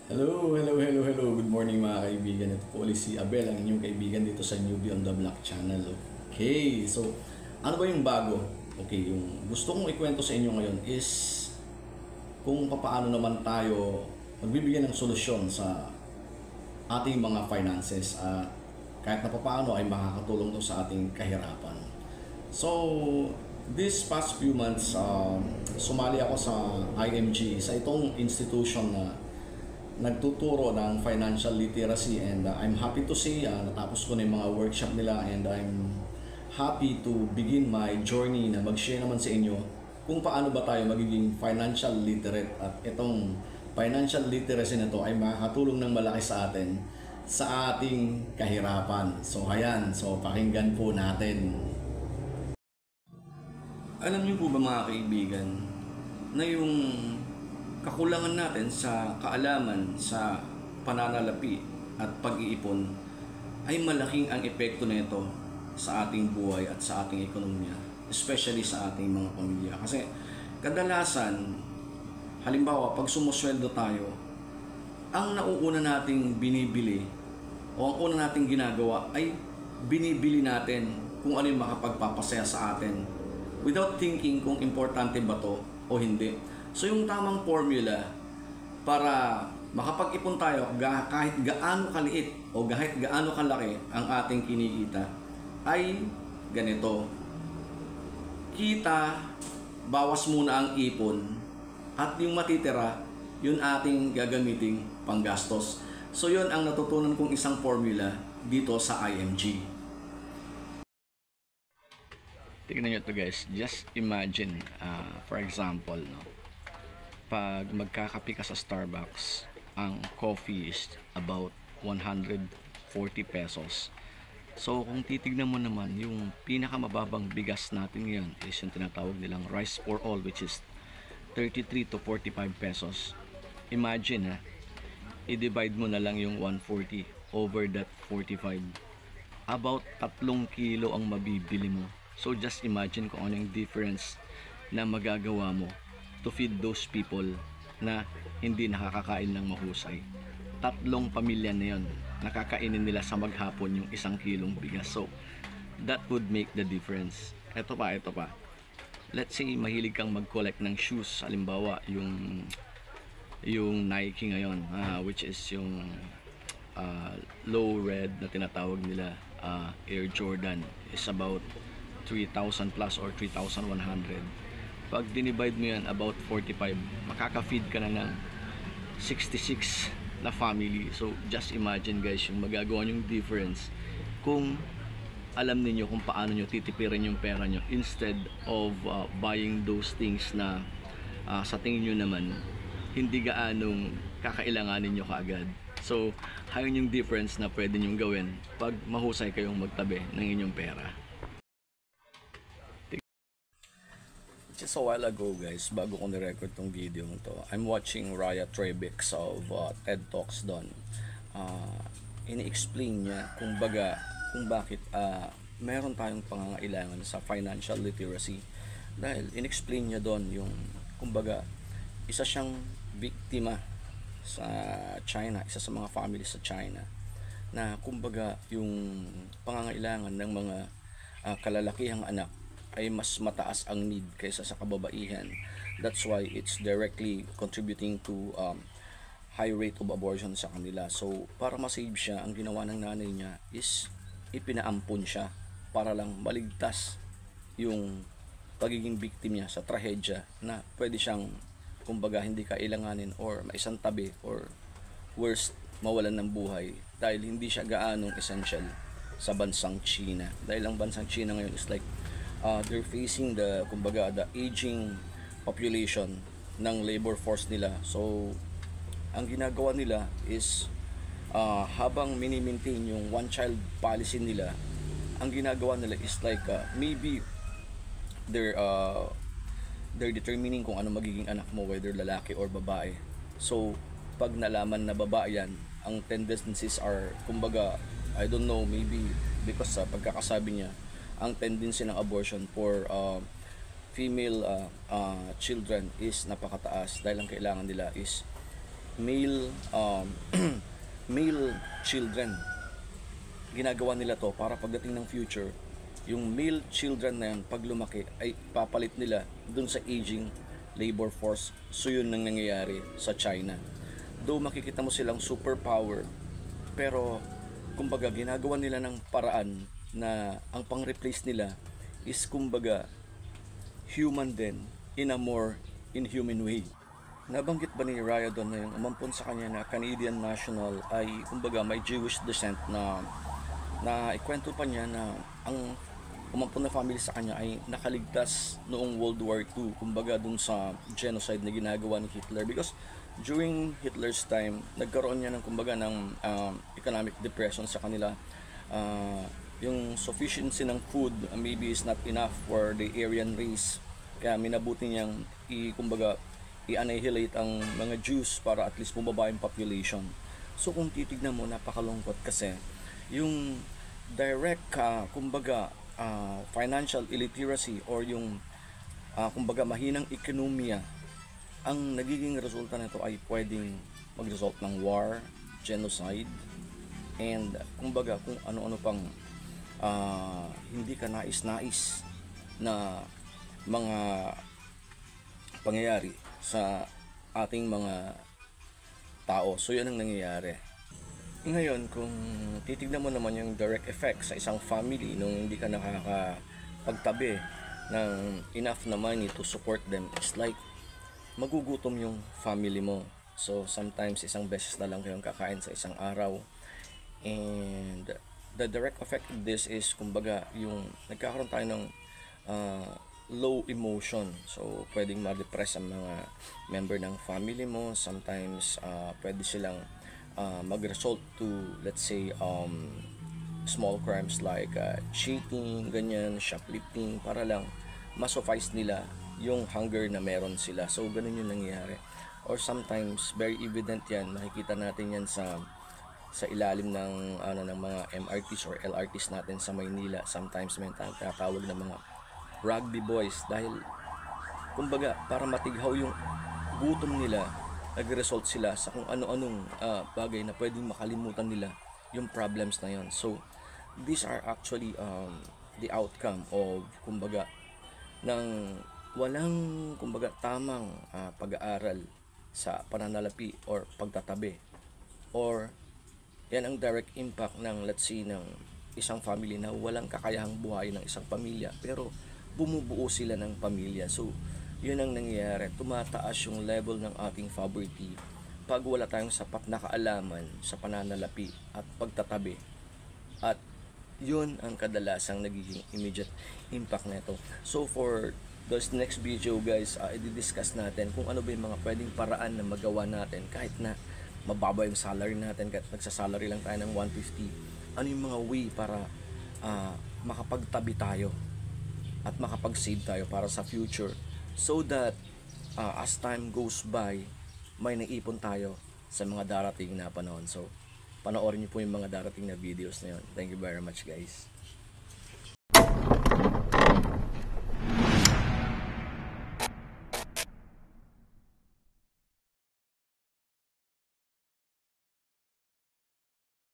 Hello. Good morning mga kaibigan. Ito po ulit si Abel, ang inyong kaibigan dito sa Newbie on the Block channel. Okay, so ano ba yung bago? Okay, yung gusto kong ikwento sa inyo ngayon is kung paano naman tayo magbibigyan ng solusyon sa ating mga finances at kahit na paano ay makakatulong to sa ating kahirapan. So, this past few months, sumali ako sa IMG, sa itong institution na nagtuturo ng financial literacy, and I'm happy to say natapos ko na yung mga workshop nila, and I'm happy to begin my journey na mag-share naman sa inyo kung paano ba tayo magiging financial literate, at itong financial literacy na to ay makakatulong ng malaki sa atin sa ating kahirapan. So ayan, so pakinggan po natin. Alam niyo po ba mga kaibigan na yung kakulangan natin sa kaalaman sa pananalapi at pag-iipon ay malaking ang epekto nito sa ating buhay at sa ating ekonomiya, especially sa ating mga pamilya. Kasi kadalasan, halimbawa pag sumusweldo tayo, ang nauuna nating binibili o ang una nating ginagawa ay binibili natin kung ano yung makapagpapasaya sa atin without thinking kung importante ba to o hindi. So yung tamang formula para makapag-ipon tayo kahit gaano kaliit o kahit gaano kalaki ang ating kinikita ay ganito. Kita, bawas muna ang ipon, at yung matitira, yun ating gagamiting panggastos. So yun ang natutunan kong isang formula dito sa IMG. Tignan nyo to guys, just imagine, for example, no, pag magkakape ka sa Starbucks, ang coffee is about 140 pesos. So kung titignan mo naman, yung pinakamababang bigas natin ngayon is yung tinatawag nilang rice for all, which is 33 to 45 pesos. Imagine i-divide mo na lang yung 140 over that 45. About 3 kilo ang mabibili mo. So just imagine kung ano yung difference na magagawa mo to feed those people na hindi nakakakain ng mahusay. 3 pamilya na yun, nakakainin nila sa maghapon yung 1 kilong bigas. So that would make the difference. Ito pa. Let's say mahilig kang mag-collect ng shoes. Halimbawa yung Nike ngayon, which is yung low red na tinatawag nila, Air Jordan, is about 3,000 plus or 3,100. Pag dinivide mo yan about 45, makaka-feed ka na ng 66 na family. So just imagine guys, yung magagawa yung difference kung alam niyo kung paano nyo titipirin yung pera nyo instead of buying those things na sa tingin nyo naman hindi gaanong kakailanganin nyo kaagad. So ayun yung difference na pwede nyo gawin pag mahusay kayong magtabi ng inyong pera. Just a while ago guys, bago ko ni-record tong video to, I'm watching Raya Trebix of TED Talks doon. Ini-explain niya kung bakit meron tayong pangangailangan sa financial literacy. Dahil in-explain niya doon yung kumbaga isa siyang biktima sa China, isa sa mga family sa China na kumbaga yung pangangailangan ng mga kalalakihang anak ay mas mataas ang need kaysa sa kababaihan. That's why it's directly contributing to high rate of abortion sa kanila. So para ma-save siya, ang ginawa ng nanay niya is ipinaampon siya para lang maligtas yung pagiging victim niya sa trahedya na pwede siyang kumbaga hindi kailanganin or maisantabi or worst, mawalan ng buhay dahil hindi siya gaanong essential sa bansang China. Dahil ang bansang China ngayon is like they're facing the aging population ng labor force nila. So ang ginagawa nila is habang mini-maintain yung one child policy nila, ang ginagawa nila is like maybe they're determining kung ano magiging anak mo, whether lalaki or babae. So pag nalaman na babae yan, ang tendencies are kumbaga, I don't know, maybe because sa pagkakasabi niya, ang tendency ng abortion for female children is napakataas dahil ang kailangan nila is male male children. Ginagawa nila to para pagdating ng future, yung male children na yan, pag lumaki, ay papalit nila dun sa aging labor force. So yun ang nangyayari sa China. Though makikita mo silang superpower, pero kumbaga ginagawa nila ng paraan na ang pang-replace nila is kumbaga human din in a more inhuman way. Nabanggit ba ni Ryodon na yung umampon sa kanya na Canadian national ay kumbaga may Jewish descent, na ikwento pa niya na ang umampon na family sa kanya ay nakaligtas noong World War II, kumbaga dun sa genocide na ginagawa ni Hitler, because during Hitler's time nagkaroon niya ng kumbaga ng economic depression sa kanila. Yung sufficiency ng food maybe is not enough for the Aryan race, kaya minabuti niyang kumbaga i-annihilate ang mga Jews para at least bumaba yung population. So kung titignan mo, napakalungkot kasi yung direct kumbaga financial illiteracy or yung kumbaga mahinang ekonomiya, ang nagiging resulta nito ay pwedeng mag-result ng war, genocide, and kumbaga kung ano-ano pang hindi ka nais-nais na mga pangyayari sa ating mga tao. So yan ang nangyayari. Ngayon, kung titignan mo naman yung direct effect sa isang family nung hindi ka nakakapagtabi ng enough na money to support them, it's like magugutom yung family mo. So sometimes isang beses na lang kayong kakain sa isang araw. And the direct effect of this is kumbaga yung nagkakaroon tayo ng low emotion. So pwedeng ma-depress ang mga member ng family mo. Sometimes pwede silang mag-result to, let's say, small crimes like cheating, ganyan, shoplifting, para lang ma-suffice nila yung hunger na meron sila. So ganun yung nangyayari. Or sometimes very evident yan, makikita natin yan sa ilalim ng ng mga MRTs or LRTs natin sa Maynila. Sometimes may tatawag na mga rugby boys, dahil kumbaga para matighaw yung gutom nila, nag-result sila sa kung ano-anong bagay na pwedeng makalimutan nila yung problems na yon. So these are actually the outcome of kumbaga ng walang kumbaga tamang pag-aaral sa pananalapi or pagtatabi, or yan ang direct impact ng, let's say, ng isang family na walang kakayahang buhay ng isang pamilya pero bumubuo sila ng pamilya. So yun ang nangyayari, tumataas yung level ng ating poverty pag wala tayong sapat na kaalaman sa pananalapi at pagtatabi. At yun ang kadalasang nagiging immediate impact nito. So for this next video guys, i-discuss natin kung ano ba yung mga pwedeng paraan na magawa natin kahit na mababa yung salary natin, kahit nagsasalary lang tayo ng 150. Ano yung mga way para makapagtabi tayo at makapag-save tayo para sa future, so that as time goes by, may naipon tayo sa mga darating na panahon. So panoorin niyo po yung mga darating na videos na yun. Thank you very much guys.